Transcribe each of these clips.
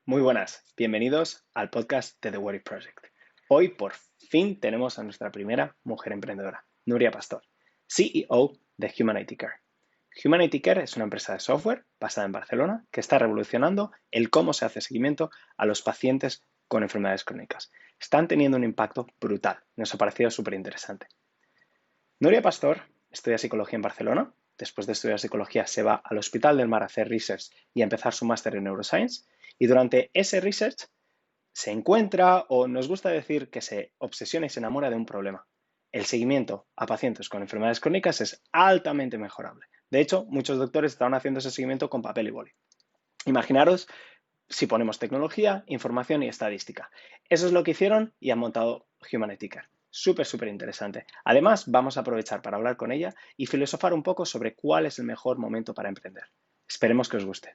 Muy buenas, bienvenidos al podcast de The What If Project. Hoy por fin tenemos a nuestra primera mujer emprendedora, Nuria Pastor, CEO de Humanity Care. Humanity Care es una empresa de software basada en Barcelona que está revolucionando el cómo se hace seguimiento a los pacientes con enfermedades crónicas. Están teniendo un impacto brutal, nos ha parecido súper interesante. Nuria Pastor estudia psicología en Barcelona. Después de estudiar psicología se va al Hospital del Mar a hacer research y a empezar su máster en neuroscience. Y durante ese research se encuentra, o nos gusta decir que se obsesiona y se enamora de un problema. El seguimiento a pacientes con enfermedades crónicas es altamente mejorable. De hecho, muchos doctores estaban haciendo ese seguimiento con papel y boli. Imaginaros si ponemos tecnología, información y estadística. Eso es lo que hicieron y han montado Humanity Care. Súper interesante. Además, vamos a aprovechar para hablar con ella y filosofar un poco sobre cuál es el mejor momento para emprender. Esperemos que os guste.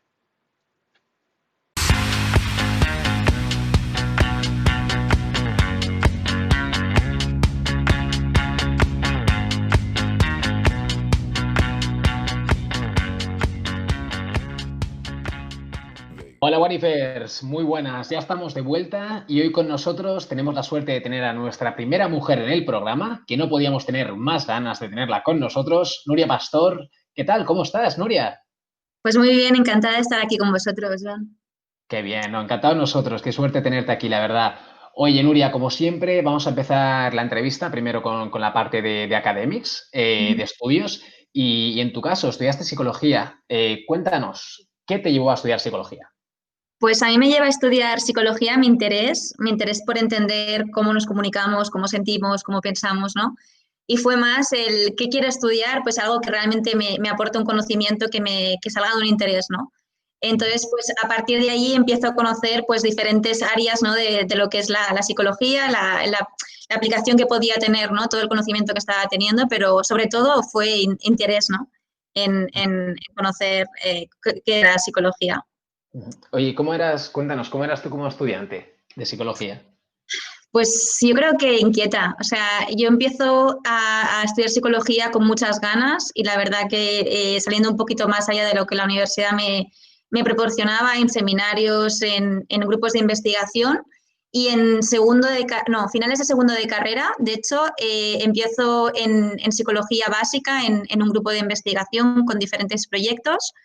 Hola Warifers, muy buenas, ya estamos de vuelta y hoy con nosotros tenemos la suerte de tener a nuestra primera mujer en el programa, que no podíamos tener más ganas de tenerla con nosotros, Nuria Pastor. ¿Qué tal? ¿Cómo estás, Nuria? Pues muy bien, encantada de estar aquí con vosotros, John. Qué bien, ¿no? Encantado nosotros, qué suerte tenerte aquí, la verdad. Oye, Nuria, como siempre, vamos a empezar la entrevista primero con la parte de academics, de estudios, y en tu caso, estudiaste psicología. Cuéntanos, ¿qué te llevó a estudiar psicología? Pues a mí me lleva a estudiar psicología mi interés por entender cómo nos comunicamos, cómo sentimos, cómo pensamos, ¿no? Y fue más el qué quiero estudiar, pues algo que realmente me aporta un conocimiento que salga de un interés, ¿no? Entonces, pues a partir de ahí empiezo a conocer pues diferentes áreas, ¿no? de lo que es la psicología, la aplicación que podía tener, ¿no? Todo el conocimiento que estaba teniendo, pero sobre todo fue interés, ¿no? En conocer qué era psicología. Oye, cuéntanos, ¿cómo eras tú como estudiante de psicología? Pues yo creo que inquieta. O sea, yo empiezo a estudiar psicología con muchas ganas y la verdad que saliendo un poquito más allá de lo que la universidad me proporcionaba en seminarios, en grupos de investigación y en finales de segundo de carrera. De hecho, empiezo en psicología básica en un grupo de investigación con diferentes proyectos.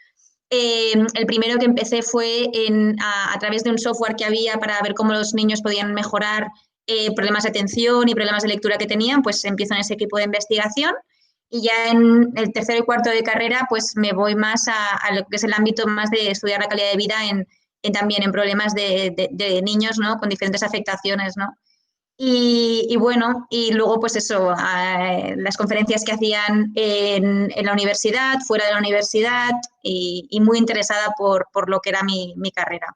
El primero que empecé fue a través de un software que había para ver cómo los niños podían mejorar problemas de atención y problemas de lectura que tenían, pues empiezo en ese equipo de investigación y ya en el tercero y cuarto de carrera pues me voy más a lo que es el ámbito más de estudiar la calidad de vida también en problemas de niños, ¿no? Con diferentes afectaciones, ¿no? Y bueno, y luego pues eso, las conferencias que hacían en la universidad, fuera de la universidad y muy interesada por lo que era mi carrera.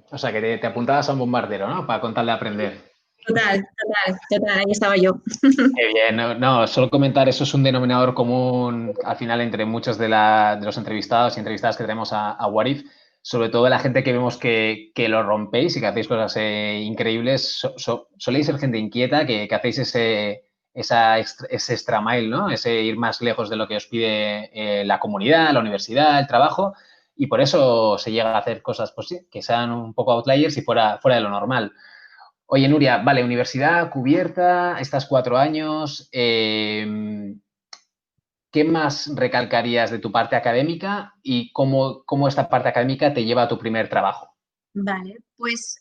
O sea, que te apuntabas a un bombardero, ¿no? Para contarle a aprender. Total, ahí estaba yo. Qué bien, no, solo comentar, eso es un denominador común al final entre muchos de los entrevistados y entrevistadas que tenemos a What If, sobre todo la gente que vemos que lo rompéis y que hacéis cosas increíbles, soléis ser gente inquieta, que hacéis ese extra mile, ¿no? Ese ir más lejos de lo que os pide la comunidad, la universidad, el trabajo, y por eso se llega a hacer cosas pues, sí, que sean un poco outliers y fuera de lo normal. Oye, Nuria, vale, universidad cubierta, estás 4 años. ¿Qué más recalcarías de tu parte académica y cómo esta parte académica te lleva a tu primer trabajo? Vale, pues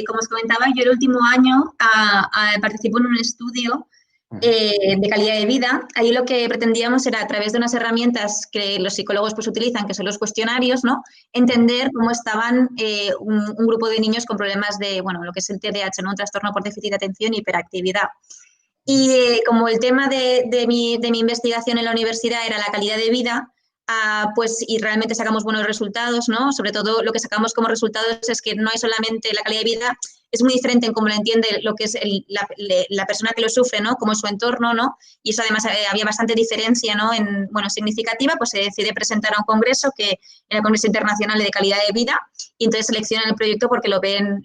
como os comentaba, yo el último año participo en un estudio de calidad de vida. Ahí lo que pretendíamos era, a través de unas herramientas que los psicólogos pues utilizan, que son los cuestionarios, ¿no? Entender cómo estaban un grupo de niños con problemas de, bueno, lo que es el TDAH, ¿no? Un trastorno por déficit de atención y hiperactividad. Y como el tema de mi investigación en la universidad era la calidad de vida, pues y realmente sacamos buenos resultados, ¿no? Sobre todo lo que sacamos como resultados es que no hay solamente la calidad de vida, es muy diferente en cómo lo entiende lo que es la persona que lo sufre, ¿no? Como su entorno, ¿no? Y eso además había bastante diferencia, ¿no? Bueno, significativa, pues se decide presentar a un congreso que era el Congreso Internacional de Calidad de Vida y entonces seleccionan el proyecto porque lo ven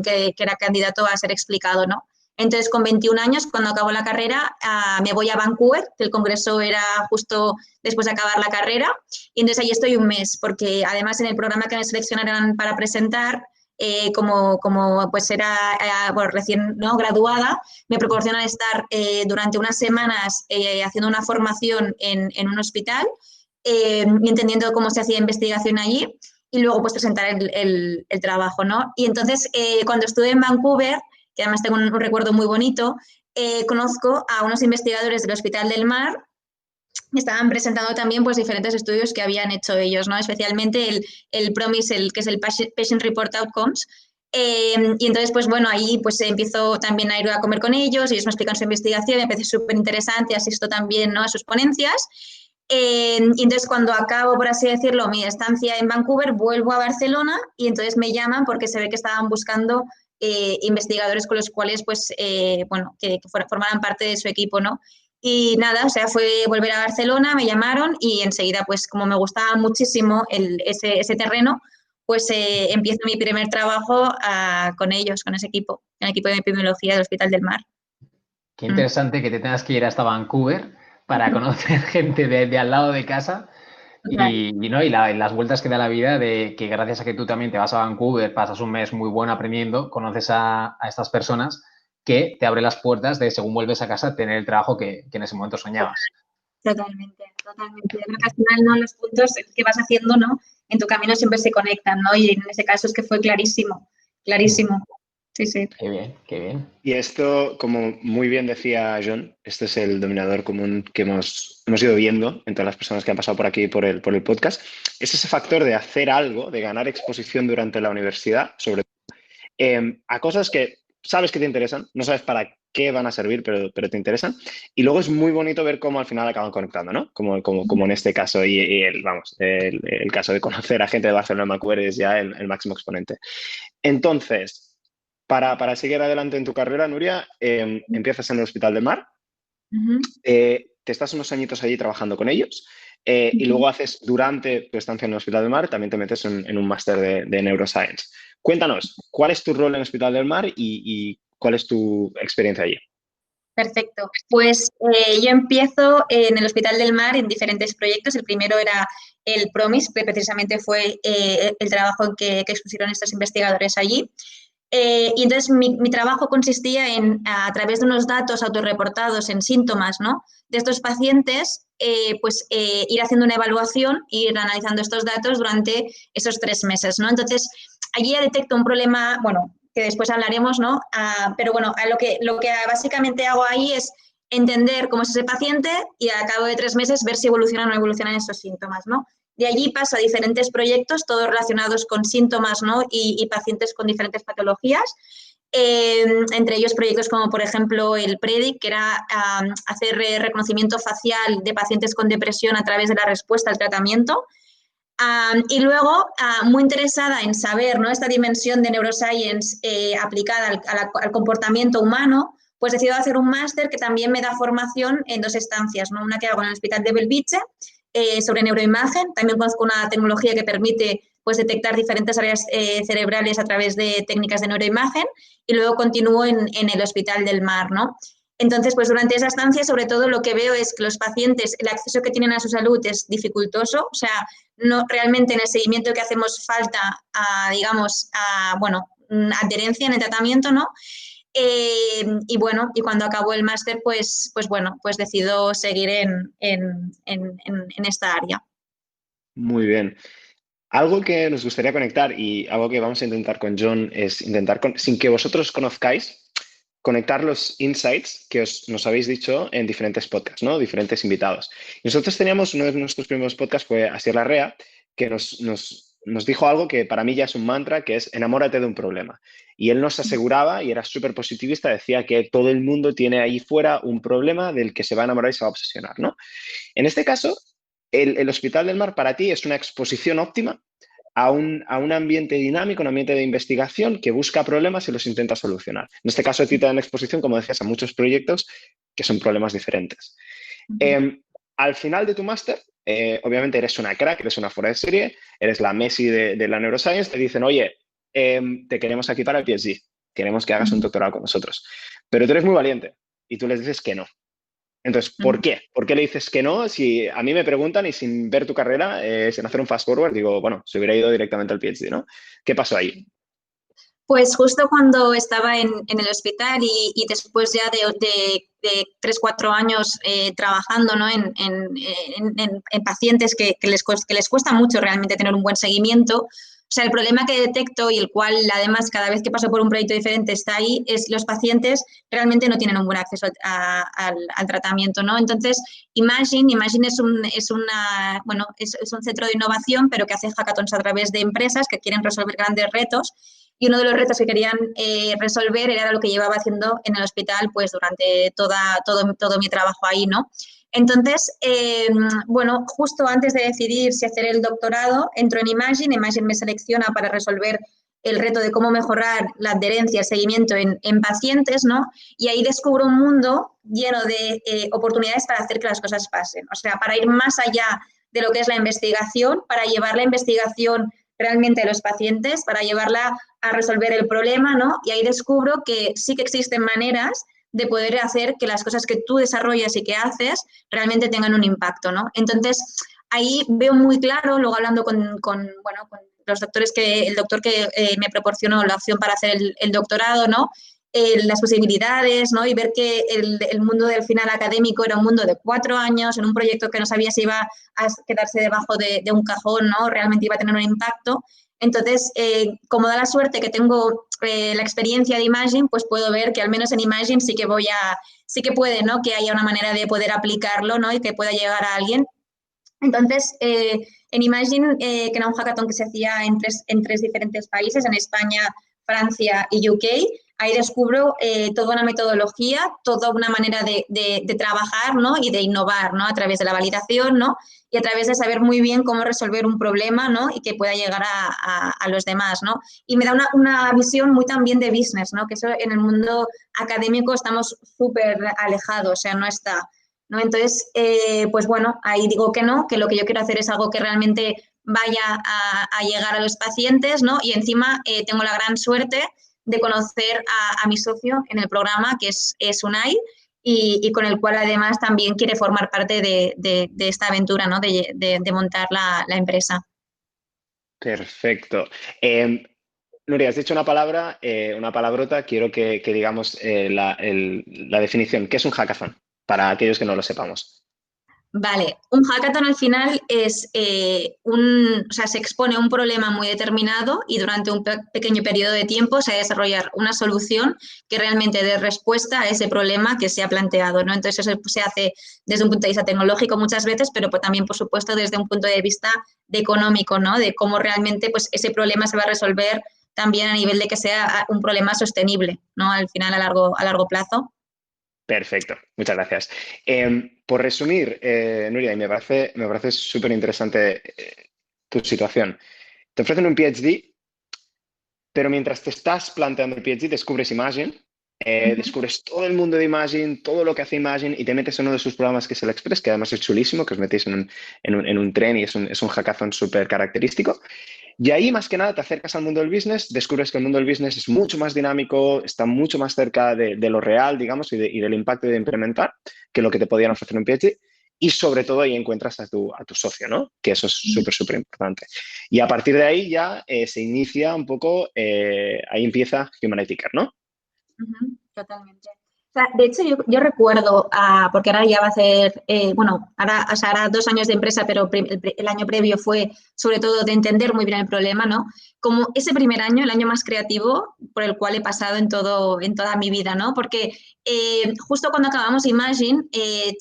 que era candidato a ser explicado, ¿no? Entonces, con 21 años, cuando acabo la carrera, me voy a Vancouver, que el congreso era justo después de acabar la carrera, y entonces ahí estoy un mes, porque además en el programa que me seleccionaron para presentar, como pues era bueno, recién, ¿no?, graduada, me proporcionan estar durante unas semanas haciendo una formación en un hospital y entendiendo cómo se hacía investigación allí, y luego pues presentar el trabajo, ¿no? Y entonces, cuando estuve en Vancouver, que además tengo un recuerdo muy bonito, conozco a unos investigadores del Hospital del Mar que estaban presentando también pues diferentes estudios que habían hecho ellos, ¿no? Especialmente el PROMIS, que es el Patient Report Outcomes. Y entonces, pues bueno, ahí pues empiezo también a ir a comer con ellos, ellos me explican su investigación, me parece súper interesante, asisto también, ¿no?, a sus ponencias. Y entonces cuando acabo, por así decirlo, mi estancia en Vancouver, vuelvo a Barcelona y entonces me llaman porque se ve que estaban buscando investigadores con los cuales, pues, bueno, que formaran parte de su equipo, ¿no? Y nada, o sea, fue volver a Barcelona, me llamaron y enseguida, pues, como me gustaba muchísimo ese terreno, pues empiezo mi primer trabajo con ellos, con ese equipo, con el equipo de epidemiología del Hospital del Mar. Qué interesante que te tengas que ir hasta Vancouver para conocer gente de al lado de casa ¿no? Y las vueltas que da la vida de que gracias a que tú también te vas a Vancouver, pasas un mes muy bueno aprendiendo, conoces a estas personas que te abren las puertas de, según vuelves a casa, tener el trabajo que en ese momento soñabas. Totalmente, totalmente. Yo creo que al final, ¿no?, los puntos que vas haciendo, ¿no?, en tu camino siempre se conectan, ¿no? Y en ese caso es que fue clarísimo, clarísimo. Sí, sí. Qué bien, qué bien. Y esto, como muy bien decía John, este es el denominador común que hemos ido viendo en todas las personas que han pasado por aquí por el podcast. Es ese factor de hacer algo, de ganar exposición durante la universidad, sobre todo, a cosas que sabes que te interesan, no sabes para qué van a servir, pero te interesan. Y luego es muy bonito ver cómo al final acaban conectando, ¿no? Como en este caso y el caso de conocer a gente de Barcelona en Vancouver es ya el máximo exponente. Entonces, para seguir adelante en tu carrera, Nuria, empiezas en el Hospital del Mar, te estás unos añitos allí trabajando con ellos y luego haces, durante tu estancia en el Hospital del Mar, también te metes en un máster de Neuroscience. Cuéntanos, ¿cuál es tu rol en el Hospital del Mar y cuál es tu experiencia allí? Perfecto. Pues yo empiezo en el Hospital del Mar en diferentes proyectos. El primero era el PROMIS, que precisamente fue el trabajo que expusieron estos investigadores allí. Y entonces mi trabajo consistía en, a través de unos datos autorreportados en síntomas, ¿no?, de estos pacientes, pues ir haciendo una evaluación e ir analizando estos datos durante esos 3 meses, ¿no? Entonces, allí ya detecto un problema, bueno, que después hablaremos, ¿no? Pero bueno, lo que básicamente hago ahí es entender cómo es ese paciente y al cabo de 3 meses ver si evolucionan o no evolucionan esos síntomas, ¿no? De allí paso a diferentes proyectos, todos relacionados con síntomas, ¿no?, y pacientes con diferentes patologías. Entre ellos proyectos como, por ejemplo, el PREDIC, que era hacer reconocimiento facial de pacientes con depresión a través de la respuesta al tratamiento. Y luego, muy interesada en saber, ¿no?, esta dimensión de neuroscience aplicada al comportamiento humano, pues decido hacer un máster que también me da formación en 2 estancias, ¿no?, una que hago en el Hospital de Bellvitge, sobre neuroimagen. También conozco una tecnología que permite, pues, detectar diferentes áreas cerebrales a través de técnicas de neuroimagen, y luego continúo en el Hospital del Mar, ¿no? Entonces, pues durante esa estancia, sobre todo lo que veo es que los pacientes, el acceso que tienen a su salud es dificultoso, o sea, no realmente en el seguimiento que hacemos falta, digamos, bueno, adherencia en el tratamiento, ¿no? Y bueno, y cuando acabo el máster, pues bueno, pues decido seguir en esta área. Muy bien. Algo que nos gustaría conectar y algo que vamos a intentar con John es intentar, sin que vosotros conozcáis, conectar los insights que nos habéis dicho en diferentes podcasts, ¿no? Diferentes invitados. Y nosotros teníamos, uno de nuestros primeros podcasts fue Asier Larrea, que nos dijo algo que para mí ya es un mantra, que es enamórate de un problema. Y él nos aseguraba, y era súper positivista, decía que todo el mundo tiene ahí fuera un problema del que se va a enamorar y se va a obsesionar, ¿no? En este caso, el Hospital del Mar para ti es una exposición óptima a un ambiente dinámico, un ambiente de investigación que busca problemas y los intenta solucionar. En este caso, a ti te dan exposición, como decías, a muchos proyectos que son problemas diferentes. Al final de tu máster, obviamente eres una crack, eres una fuera de serie, eres la Messi de la neuroscience, te dicen, oye, te queremos aquí para el PhD, queremos que hagas un doctorado con nosotros. pero tú eres muy valiente y tú les dices que no. Entonces, ¿por Ujú. qué? ¿Por qué le dices que no? Si a mí me preguntan y sin ver tu carrera, sin hacer un fast forward, digo, bueno, se hubiera ido directamente al PhD, ¿no? ¿Qué pasó ahí? Pues justo cuando estaba en el hospital y después ya de 3, 4 años trabajando, ¿no? en pacientes que les cuesta mucho realmente tener un buen seguimiento. O sea, el problema que detecto y el cual además cada vez que paso por un proyecto diferente está ahí, es los pacientes realmente no tienen un buen acceso al tratamiento, ¿no? Entonces, Imagine es un centro de innovación, pero que hace hackathons a través de empresas que quieren resolver grandes retos. Y uno de los retos que querían resolver era lo que llevaba haciendo en el hospital pues durante todo mi trabajo ahí, ¿no? Entonces, bueno, justo antes de decidir si hacer el doctorado, entro en Imagine me selecciona para resolver el reto de cómo mejorar la adherencia, el seguimiento en pacientes, ¿no? Y ahí descubro un mundo lleno de oportunidades para hacer que las cosas pasen, o sea, para ir más allá de lo que es la investigación, para llevar la investigación realmente a los pacientes, para llevarla a resolver el problema, ¿no? Y ahí descubro que sí que existen maneras de poder hacer que las cosas que tú desarrollas y que haces realmente tengan un impacto, ¿no? Entonces, ahí veo muy claro, luego hablando con los doctores, el doctor que me proporcionó la opción para hacer el doctorado, ¿no? Las posibilidades, ¿no? Y ver que el mundo del final académico era un mundo de 4 años, en un proyecto que no sabía si iba a quedarse debajo de un cajón, ¿no? Realmente iba a tener un impacto. Entonces, como da la suerte que tengo la experiencia de Imagine, pues puedo ver que al menos en Imagine sí que puede, ¿no? Que haya una manera de poder aplicarlo, ¿no? Y que pueda llegar a alguien. Entonces, en Imagine, que era un hackathon que se hacía en tres diferentes países, en España, Francia y UK, ahí descubro toda una metodología, toda una manera de trabajar, ¿no? Y de innovar, ¿no? A través de la validación, ¿no? Y a través de saber muy bien cómo resolver un problema, ¿no? Y que pueda llegar a los demás, ¿no? Y me da una visión muy también de business, ¿no? Que eso en el mundo académico estamos súper alejados, o sea, no está. ¿No? Entonces, pues bueno, ahí digo que no, que lo que yo quiero hacer es algo que realmente vaya a llegar a los pacientes, ¿no? Y encima tengo la gran suerte de conocer a mi socio en el programa, que es Unai, y con el cual además también quiere formar parte de esta aventura, ¿no? De montar la empresa. Perfecto. Nuria, has dicho una palabrota, quiero que digamos la definición. ¿Qué es un hackathon? Para aquellos que no lo sepamos. Vale, un hackathon al final es o sea, se expone un problema muy determinado y durante un pequeño periodo de tiempo se va a desarrollar una solución que realmente dé respuesta a ese problema que se ha planteado, ¿no? Entonces eso se hace desde un punto de vista tecnológico muchas veces, pero también, por supuesto, desde un punto de vista económico, ¿no? De cómo realmente pues, ese problema se va a resolver también a nivel de que sea un problema sostenible, ¿no? Al final a largo plazo. Perfecto, muchas gracias. Por resumir, Nuria, y me parece súper interesante tu situación. Te ofrecen un PhD, pero mientras te estás planteando el PhD, descubres Imagine, descubres todo el mundo de Imagine, todo lo que hace Imagine, y te metes en uno de sus programas que es el Express, que además es chulísimo, que os metéis en un tren y es un hackathon súper característico. Y ahí, más que nada, te acercas al mundo del business, descubres que el mundo del business es mucho más dinámico, está mucho más cerca de lo real, digamos, y del impacto de implementar que lo que te podían ofrecer un PhD. Y sobre todo ahí encuentras a tu socio, ¿no? Que eso es súper, súper importante. Y a partir de ahí ya se inicia un poco, ahí empieza Humanity Care, ¿no? Totalmente. O sea, de hecho, yo recuerdo, porque ahora ya va a ser, bueno, ahora, o sea, ahora 2 años de empresa, pero el año previo fue sobre todo de entender muy bien el problema, ¿no? Como ese primer año, el año más creativo por el cual he pasado en toda mi vida, ¿no? Porque justo cuando acabamos Imagine,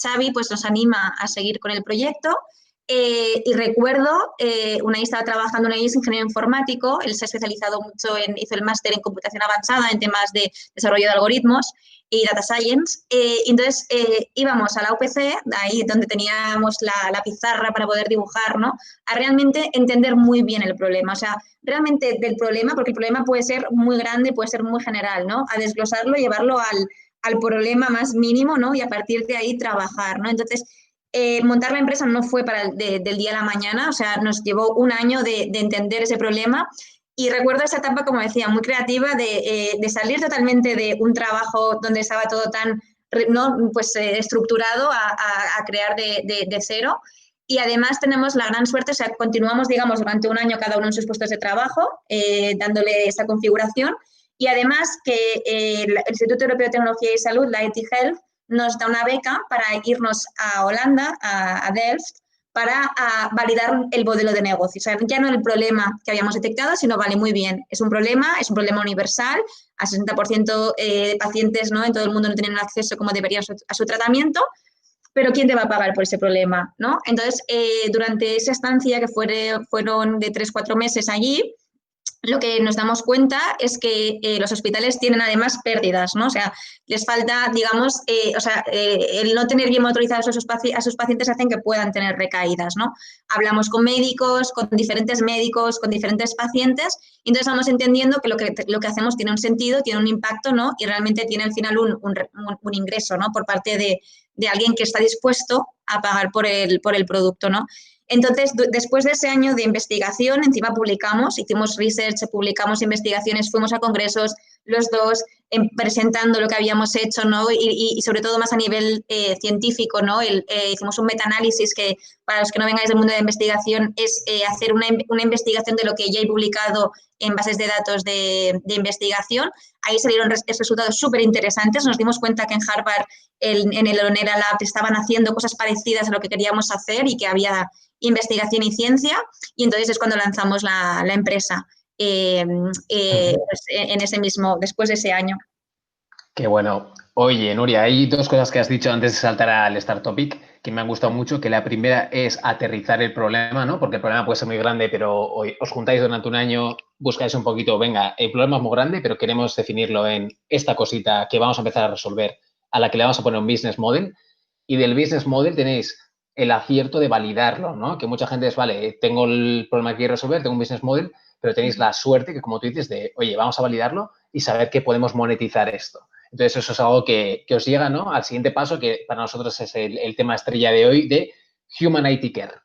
Xavi pues nos anima a seguir con el proyecto. Y recuerdo, Unai estaba trabajando, Unai es ingeniero informático, él se ha especializado mucho hizo el máster en computación avanzada en temas de desarrollo de algoritmos y data science. Entonces íbamos a la UPC, ahí donde teníamos la pizarra para poder dibujar, ¿no? A realmente entender muy bien el problema, o sea, realmente del problema, porque el problema puede ser muy grande, puede ser muy general, ¿no? A desglosarlo, llevarlo al problema más mínimo, ¿no? Y a partir de ahí trabajar, ¿no? Entonces, montar la empresa no fue del día a la mañana, o sea, nos llevó un año de entender ese problema Y recuerdo esa etapa, como decía, muy creativa de salir totalmente de un trabajo donde estaba todo tan, ¿no? Pues, estructurado a crear de cero. Y además tenemos la gran suerte, o sea, continuamos, digamos, durante un año cada uno en sus puestos de trabajo, dándole esta configuración. Y además que el Instituto Europeo de Tecnología y Salud, la ETH Health, nos da una beca para irnos a Holanda, a Delft, para validar el modelo de negocio. O sea, ya no el problema que habíamos detectado, sino vale, muy bien, es un problema universal, a 60% de pacientes, ¿no?, en todo el mundo no tienen acceso como deberían a su tratamiento, pero ¿quién te va a pagar por ese problema, ¿no? Entonces, durante esa estancia, que fueron de 3-4 meses allí, lo que nos damos cuenta es que los hospitales tienen además pérdidas, ¿no? O sea, les falta, digamos, el no tener bien motorizados a sus pacientes hacen que puedan tener recaídas, ¿no? Hablamos con médicos, con diferentes pacientes, y entonces vamos entendiendo que lo que hacemos tiene un sentido, tiene un impacto, ¿no? Y realmente tiene al final un ingreso, ¿no?, por parte de alguien que está dispuesto a pagar por el producto, ¿no? Entonces, después de ese año de investigación, encima hicimos research, publicamos investigaciones, fuimos a congresos los dos, presentando lo que habíamos hecho, ¿no? Y sobre todo más a nivel científico, ¿no? Hicimos un metaanálisis que, para los que no vengáis del mundo de la investigación, es hacer una investigación de lo que ya he publicado en bases de datos de investigación. Ahí salieron resultados súper interesantes. Nos dimos cuenta que en Harvard, en el Onera Lab, estaban haciendo cosas parecidas a lo que queríamos hacer y que había investigación y ciencia, y entonces es cuando lanzamos la empresa, pues en ese mismo, después de ese año. Qué bueno. Oye, Nuria, hay dos cosas que has dicho antes de saltar al Start Topic que me han gustado mucho, que la primera es aterrizar el problema, ¿no? Porque el problema puede ser muy grande, pero hoy os juntáis durante un año, buscáis un poquito, venga, el problema es muy grande, pero queremos definirlo en esta cosita que vamos a empezar a resolver, a la que le vamos a poner un business model, y del business model tenéis el acierto de validarlo, ¿no? Que mucha gente es, vale, tengo el problema que quiero resolver, tengo un business model, pero tenéis la suerte que, como tú dices, de, oye, vamos a validarlo y saber que podemos monetizar esto. Entonces, eso es algo que os llega, ¿no?, al siguiente paso, que para nosotros es el tema estrella de hoy, de Human IT Care.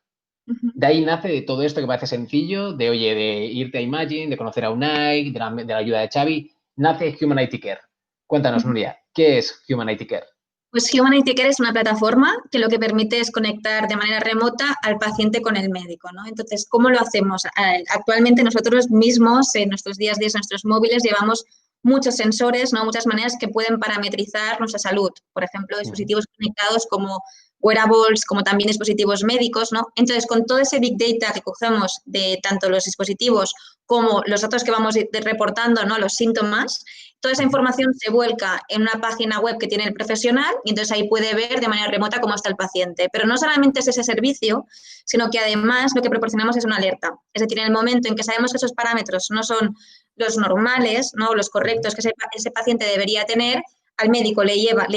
De ahí nace de todo esto que parece sencillo, de, oye, de irte a Imagine, de conocer a Unai, de la ayuda de Xavi, nace Human IT Care. Cuéntanos, Nuria, ¿qué es Human IT Care? Pues Human IT Care es una plataforma que lo que permite es conectar de manera remota al paciente con el médico, ¿no? Entonces, ¿cómo lo hacemos? Actualmente nosotros mismos, en nuestros días a día, en nuestros móviles, llevamos muchos sensores, ¿no?, muchas maneras que pueden parametrizar nuestra salud. Por ejemplo, dispositivos conectados como wearables, como también dispositivos médicos, ¿no? Entonces, con todo ese Big Data que cogemos de tanto los dispositivos como los datos que vamos reportando, ¿no?, los síntomas, toda esa información se vuelca en una página web que tiene el profesional y entonces ahí puede ver de manera remota cómo está el paciente. Pero no solamente es ese servicio, sino que además lo que proporcionamos es una alerta. Es decir, en el momento en que sabemos que esos parámetros no son los normales, ¿no?, los correctos que ese paciente debería tener, al médico le lleva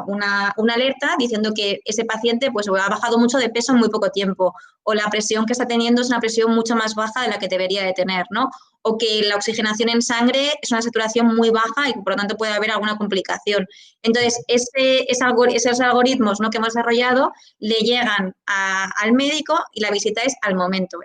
una alerta diciendo que ese paciente pues ha bajado mucho de peso en muy poco tiempo, o la presión que está teniendo es una presión mucho más baja de la que debería de tener, ¿no? O que la oxigenación en sangre es una saturación muy baja y por lo tanto puede haber alguna complicación. Entonces, esos algoritmos, ¿no?, que hemos desarrollado le llegan al médico y la visita es al momento.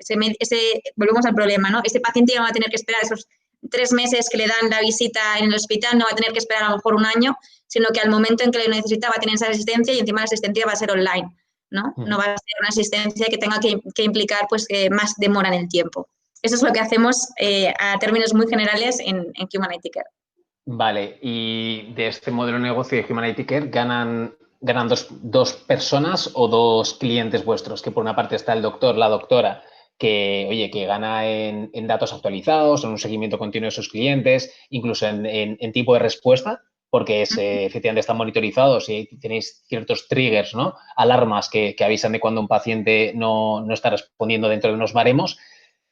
Volvemos al problema, ¿no? Ese paciente ya no va a tener que esperar esos 3 meses que le dan la visita en el hospital, no va a tener que esperar a lo mejor un año, sino que al momento en que lo necesita va a tener esa asistencia y encima la asistencia va a ser online, ¿no? No va a ser una asistencia que tenga que implicar pues más demora en el tiempo. Eso es lo que hacemos a términos muy generales en Human IT Care. Vale, y de este modelo de negocio de Human IT Care ganan dos personas o dos clientes vuestros, que por una parte está el doctor, la doctora, que, oye, que gana en datos actualizados, en un seguimiento continuo de sus clientes, incluso en tipo de respuesta, porque efectivamente están monitorizados y tenéis ciertos triggers, ¿no?, alarmas que avisan de cuando un paciente no está respondiendo dentro de unos baremos.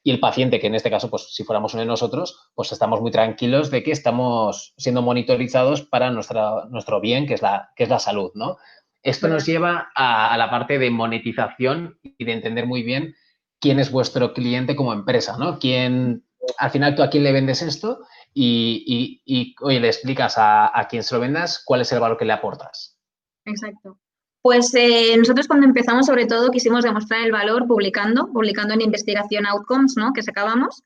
Y el paciente, que en este caso, pues si fuéramos uno de nosotros, pues estamos muy tranquilos de que estamos siendo monitorizados para nuestro bien, que es la salud, ¿no? Esto nos lleva a la parte de monetización y de entender muy bien quién es vuestro cliente como empresa, ¿no? Al final, tú a quién le vendes esto y oye, le explicas a quién se lo vendas cuál es el valor que le aportas. Exacto. Pues nosotros cuando empezamos, sobre todo, quisimos demostrar el valor publicando en investigación outcomes, ¿no?, que sacábamos.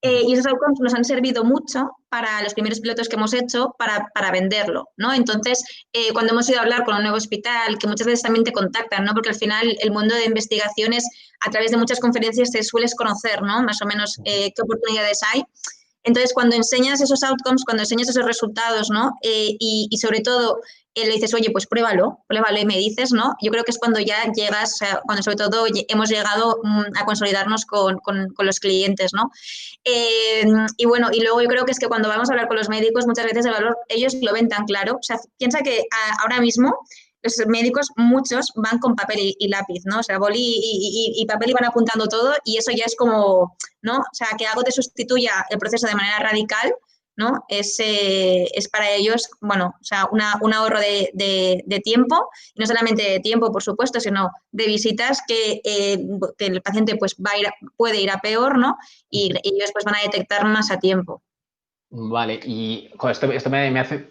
Y esos outcomes nos han servido mucho para los primeros pilotos que hemos hecho para venderlo, ¿no? Entonces, cuando hemos ido a hablar con un nuevo hospital, que muchas veces también te contactan, ¿no? Porque al final el mundo de investigaciones, a través de muchas conferencias te sueles conocer, ¿no? Más o menos qué oportunidades hay. Entonces, cuando enseñas esos outcomes, cuando enseñas esos resultados, ¿no? Y sobre todo le dices, oye, pues pruébalo y me dices, ¿no? Yo creo que es cuando ya llegas, o sea, cuando sobre todo hemos llegado a consolidarnos con los clientes, ¿no? Y bueno, y luego yo creo que es que cuando vamos a hablar con los médicos, muchas veces el valor, ellos lo ven tan claro. O sea, piensa que ahora mismo los médicos, muchos van con papel y lápiz, ¿no? O sea, boli y papel y van apuntando todo y eso ya es como, ¿no? O sea, que algo te sustituya el proceso de manera radical, ¿no? Es para ellos, bueno, o sea, un ahorro de tiempo, y no solamente de tiempo, por supuesto, sino de visitas que el paciente pues puede ir a peor, ¿no? Y ellos pues van a detectar más a tiempo. Vale, y joder, esto me hace,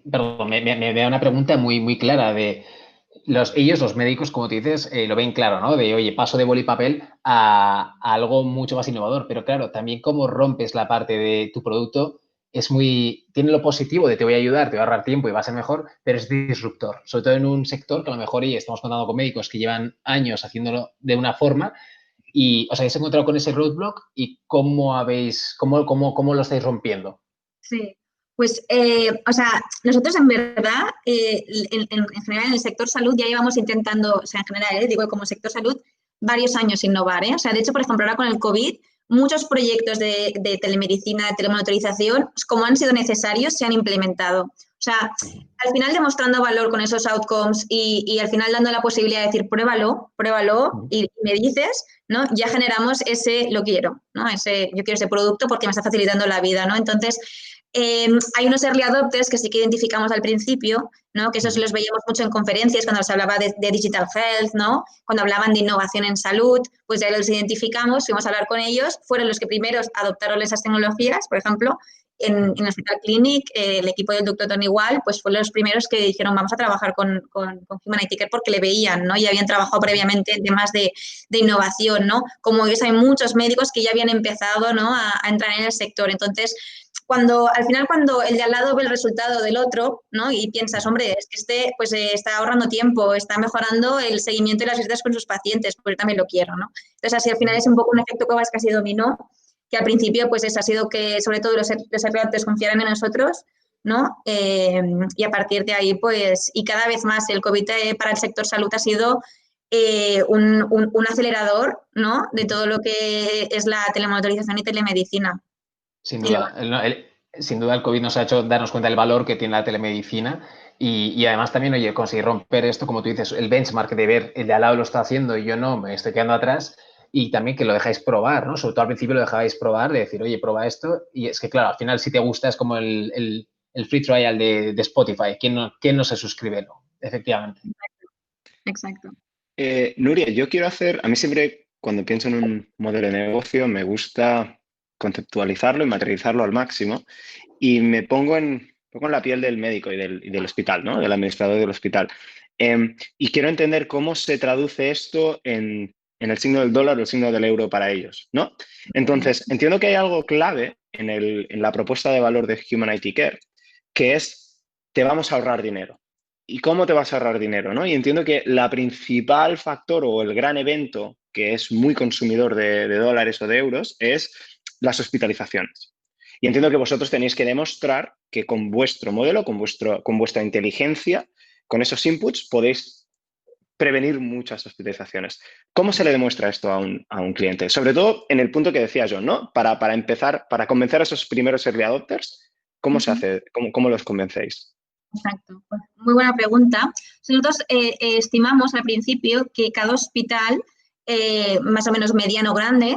perdón, me da una pregunta muy, muy clara de ellos, los médicos, como te dices, lo ven claro, ¿no? De, oye, paso de boli y papel a algo mucho más innovador, pero claro, también cómo rompes la parte de tu producto tiene lo positivo de te voy a ayudar, te voy a ahorrar tiempo y va a ser mejor, pero es disruptor, sobre todo en un sector que a lo mejor, y estamos contando con médicos que llevan años haciéndolo de una forma. Y os habéis encontrado con ese roadblock y cómo lo estáis rompiendo. Sí, pues, o sea, nosotros en verdad, en general en el sector salud ya llevamos intentando, o sea, en general, digo como sector salud, varios años innovar, ¿eh? O sea, de hecho, por ejemplo, ahora con el COVID, muchos proyectos de telemedicina, de telemonitorización, como han sido necesarios, se han implementado. O sea, al final demostrando valor con esos outcomes y al final dando la posibilidad de decir, pruébalo y me dices, ¿no? Ya generamos ese lo quiero, ¿no? Yo quiero ese producto porque me está facilitando la vida, ¿no? Entonces, hay unos early adopters que sí que identificamos al principio, ¿no? Que esos los veíamos mucho en conferencias cuando se hablaba de digital health, ¿no? Cuando hablaban de innovación en salud, pues ya los identificamos, fuimos a hablar con ellos, fueron los que primeros adoptaron esas tecnologías, por ejemplo, en el Hospital Clinic, el equipo del doctor Tony Wall, pues fueron los primeros que dijeron vamos a trabajar con Humanity Care porque le veían, ¿no? Y habían trabajado previamente en temas de innovación, ¿no? Como ves, hay muchos médicos que ya habían empezado, ¿no? a entrar en el sector. Entonces, al final cuando el de al lado ve el resultado del otro, ¿no? Y piensas, hombre, es que este pues está ahorrando tiempo, está mejorando el seguimiento y las visitas con sus pacientes, pues yo también lo quiero, ¿no? Entonces, así al final es un poco un efecto casi dominó, que al principio pues ha sido que sobre todo los estudiantes confiaran en nosotros, ¿no? Y a partir de ahí, pues, y cada vez más el COVID para el sector salud ha sido un acelerador, ¿no? De todo lo que es la telemonitorización y telemedicina. Sin duda, sin duda el COVID nos ha hecho darnos cuenta del valor que tiene la telemedicina y además también, oye, conseguir romper esto, como tú dices, el benchmark de ver el de al lado lo está haciendo y yo no, me estoy quedando atrás y también que lo dejáis probar, ¿no? Sobre todo al principio lo dejabais probar, de decir, oye, prueba esto y es que, claro, al final si te gusta es como el free trial de Spotify. ¿Quién no se suscribe? No, efectivamente. Exacto. Nuria, a mí siempre cuando pienso en un modelo de negocio me gusta conceptualizarlo y materializarlo al máximo y me pongo en la piel del médico y del hospital, ¿no? Del administrador del hospital. Y quiero entender cómo se traduce esto en el signo del dólar o el signo del euro para ellos, ¿no? Entonces, entiendo que hay algo clave en la propuesta de valor de Humanity Care, que es te vamos a ahorrar dinero. ¿Y cómo te vas a ahorrar dinero, no? Y entiendo que la principal factor o el gran evento que es muy consumidor de dólares o de euros es las hospitalizaciones. Y entiendo que vosotros tenéis que demostrar que con vuestro modelo, con vuestra inteligencia, con esos inputs, podéis prevenir muchas hospitalizaciones. ¿Cómo se le demuestra esto a un cliente? Sobre todo en el punto que decía yo, ¿no? Para empezar, para convencer a esos primeros early adopters, ¿cómo se hace? ¿Cómo los convencéis? Exacto. Pues muy buena pregunta. Nosotros estimamos al principio que cada hospital, más o menos mediano o grande,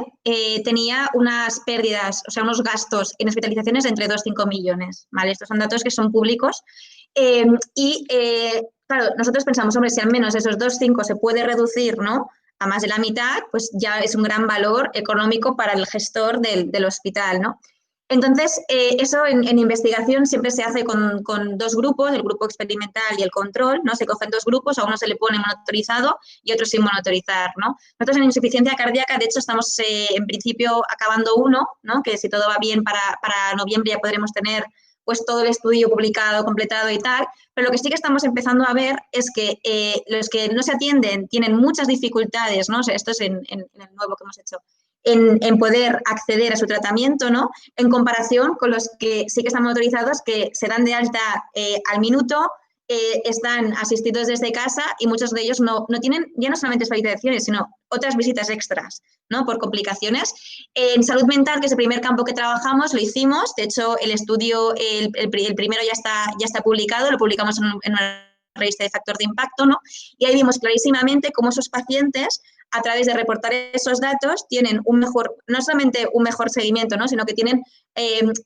tenía unas pérdidas, o sea, unos gastos en hospitalizaciones de entre 2 y 5 millones. ¿Vale? Estos son datos que son públicos. Claro, nosotros pensamos, hombre, si al menos esos 2,5 se puede reducir, ¿no? A más de la mitad, pues ya es un gran valor económico para el gestor del hospital, ¿no? Entonces, eso en investigación siempre se hace con dos grupos, el grupo experimental y el control, ¿no? Se cogen dos grupos, a uno se le pone monitorizado y otro sin monitorizar, ¿no? Nosotros en insuficiencia cardíaca, de hecho, estamos en principio acabando uno, ¿no? Que si todo va bien para noviembre ya podremos tener pues todo el estudio publicado, completado y tal, pero lo que sí que estamos empezando a ver es que los que no se atienden tienen muchas dificultades, ¿no? O sea, esto es en el nuevo que hemos hecho, en poder acceder a su tratamiento, ¿no? En comparación con los que sí que están motorizados, que se dan de alta al minuto, están asistidos desde casa y muchos de ellos no tienen ya no solamente hospitalizaciones, sino otras visitas extras, ¿no? Por complicaciones. En salud mental, que es el primer campo que trabajamos, lo hicimos. De hecho, el estudio, el primero ya está publicado, lo publicamos en una revista de factor de impacto, ¿no? Y ahí vimos clarísimamente cómo esos pacientes, a través de reportar esos datos, tienen un mejor, no solamente un mejor seguimiento, ¿no? Sino que tienen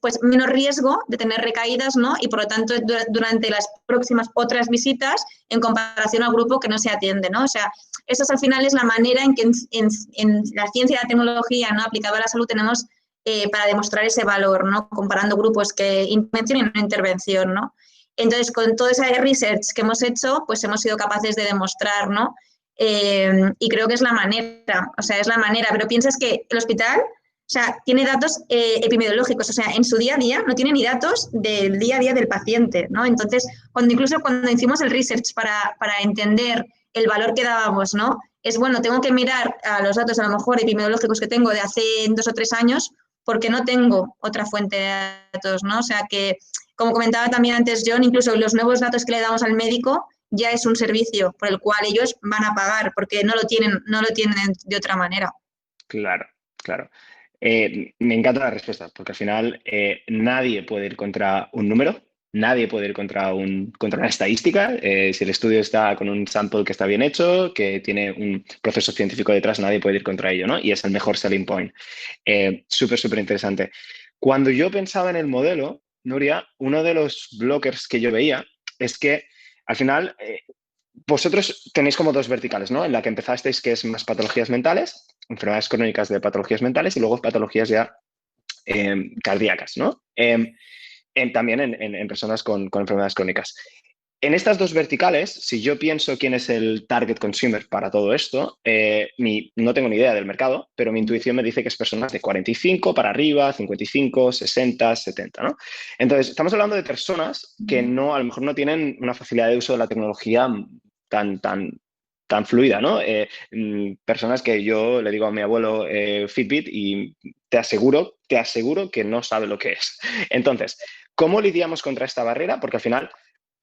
pues menos riesgo de tener recaídas, ¿no? Y por lo tanto, durante las próximas otras visitas, en comparación al grupo que no se atiende, ¿no? O sea, eso al final es la manera en que en la ciencia y la tecnología, ¿no? Aplicada a la salud tenemos para demostrar ese valor, ¿no? Comparando grupos que intervención y no intervención, ¿no? Entonces, con todo ese research que hemos hecho, pues hemos sido capaces de demostrar, ¿no? Y creo que es la manera, o sea, es la manera, pero piensas que el hospital, o sea, tiene datos epidemiológicos, o sea, en su día a día no tiene ni datos del día a día del paciente, ¿no? Entonces, incluso cuando hicimos el research para entender el valor que dábamos, ¿no? Es bueno, tengo que mirar a los datos a lo mejor epidemiológicos que tengo de hace 2 o 3 años porque no tengo otra fuente de datos, ¿no? O sea que, como comentaba también antes John, incluso los nuevos datos que le damos al médico ya es un servicio por el cual ellos van a pagar porque no lo tienen de otra manera. Claro, claro. Me encanta la respuesta, porque al final nadie puede ir contra un número, nadie puede ir contra una estadística. Si el estudio está con un sample que está bien hecho, que tiene un proceso científico detrás, nadie puede ir contra ello, ¿no? Y es el mejor selling point. Súper, súper interesante. Cuando yo pensaba en el modelo, Nuria, uno de los blockers que yo veía es que al final vosotros tenéis como dos verticales, ¿no? En la que empezasteis, que es más patologías mentales, enfermedades crónicas de patologías mentales y luego patologías ya cardíacas, ¿no? También en personas con enfermedades crónicas. En estas dos verticales, si yo pienso quién es el target consumer para todo esto, no tengo ni idea del mercado, pero mi intuición me dice que es personas de 45 para arriba, 55, 60, 70, ¿no? Entonces, estamos hablando de personas que a lo mejor no tienen una facilidad de uso de la tecnología tan fluida, ¿no? Personas que yo le digo a mi abuelo Fitbit y te aseguro que no sabe lo que es. Entonces, ¿cómo lidiamos contra esta barrera? Porque al final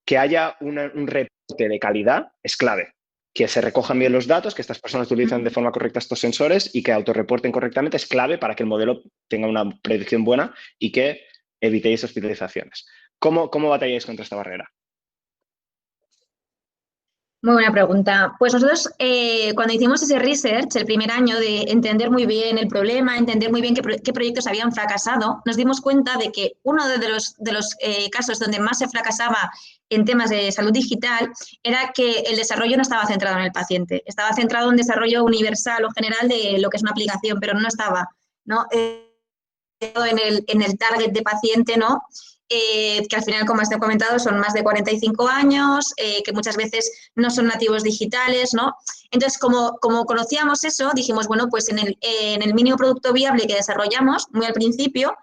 que haya un reporte de calidad es clave. Que se recojan bien los datos, que estas personas utilicen de forma correcta estos sensores y que autorreporten correctamente es clave para que el modelo tenga una predicción buena y que evitéis hospitalizaciones. ¿Cómo batalláis contra esta barrera? Muy buena pregunta. Pues nosotros cuando hicimos ese research, el primer año de entender muy bien el problema, entender muy bien qué proyectos habían fracasado, nos dimos cuenta de que uno de los casos donde más se fracasaba en temas de salud digital era que el desarrollo no estaba centrado en el paciente, estaba centrado en un desarrollo universal o general de lo que es una aplicación, pero no estaba, ¿no? En el target de paciente, ¿no? Que al final, como has comentado, son más de 45 años, que muchas veces no son nativos digitales, ¿no? Entonces, como conocíamos eso, dijimos, bueno, pues en el mínimo producto viable que desarrollamos, muy al principio,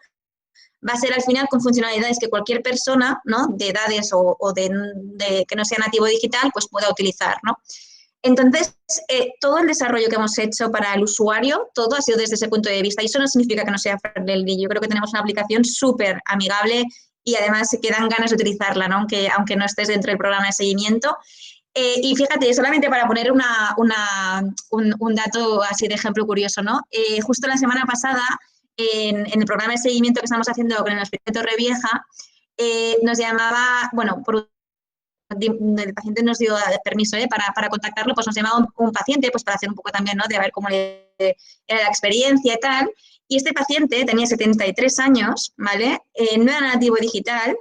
va a ser al final con funcionalidades que cualquier persona, ¿no? De edades o de que no sea nativo digital, pues pueda utilizar, ¿no? Entonces, todo el desarrollo que hemos hecho para el usuario, todo ha sido desde ese punto de vista. Y eso no significa que no sea friendly. Yo creo que tenemos una aplicación súper amigable y además se quedan ganas de utilizarla, ¿no? Aunque no estés dentro del programa de seguimiento. Y fíjate, solamente para poner un dato así de ejemplo curioso, ¿no? Justo la semana pasada, en el programa de seguimiento que estamos haciendo con el Hospital de Torrevieja, nos llamaba, bueno, el paciente nos dio permiso para contactarlo, pues nos llamaba un paciente pues para hacer un poco también, ¿no? De ver cómo era la experiencia y tal. Y este paciente tenía 73 años, ¿vale? No era nativo digital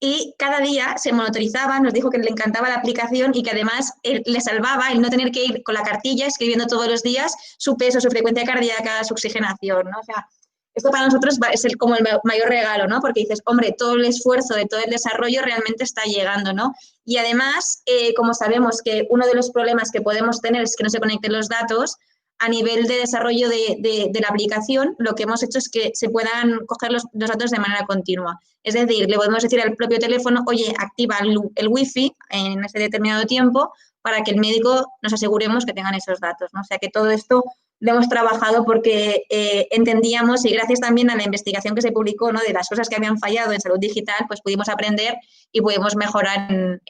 y cada día se monitorizaba, nos dijo que le encantaba la aplicación y que además le salvaba el no tener que ir con la cartilla escribiendo todos los días su peso, su frecuencia cardíaca, su oxigenación, ¿no? O sea, Esto para nosotros es como el mayor regalo, ¿no? Porque dices, hombre, todo el esfuerzo de todo el desarrollo realmente está llegando, ¿no? Y además, como sabemos que uno de los problemas que podemos tener es que no se conecten los datos, a nivel de desarrollo de la aplicación, lo que hemos hecho es que se puedan coger los datos de manera continua. Es decir, le podemos decir al propio teléfono, oye, activa el wifi en ese determinado tiempo para que el médico nos aseguremos que tengan esos datos, ¿no? O sea, que todo esto lo hemos trabajado porque entendíamos, y gracias también a la investigación que se publicó, ¿no?, de las cosas que habían fallado en salud digital, pues pudimos aprender y pudimos mejorar en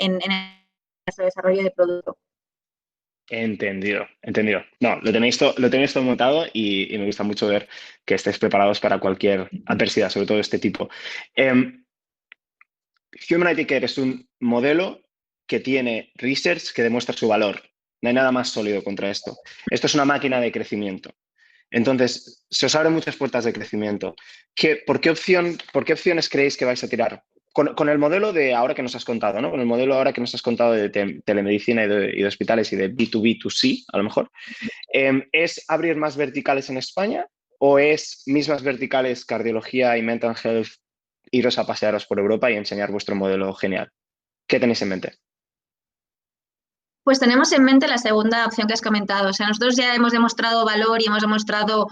nuestro desarrollo de producto. Entendido. No, lo tenéis todo montado y me gusta mucho ver que estéis preparados para cualquier adversidad, sobre todo de este tipo. Human IT Care es un modelo que tiene research que demuestra su valor. No hay nada más sólido contra esto. Esto es una máquina de crecimiento. Entonces, se os abren muchas puertas de crecimiento. ¿Por qué opciones creéis que vais a tirar? Con el modelo de ahora que nos has contado, ¿no? Con el modelo ahora que nos has contado de telemedicina y de hospitales y de B2B2C, a lo mejor. ¿Es abrir más verticales en España o es mismas verticales cardiología y mental health, iros a pasearos por Europa y enseñar vuestro modelo genial? ¿Qué tenéis en mente? Pues tenemos en mente la segunda opción que has comentado. O sea, nosotros ya hemos demostrado valor y hemos demostrado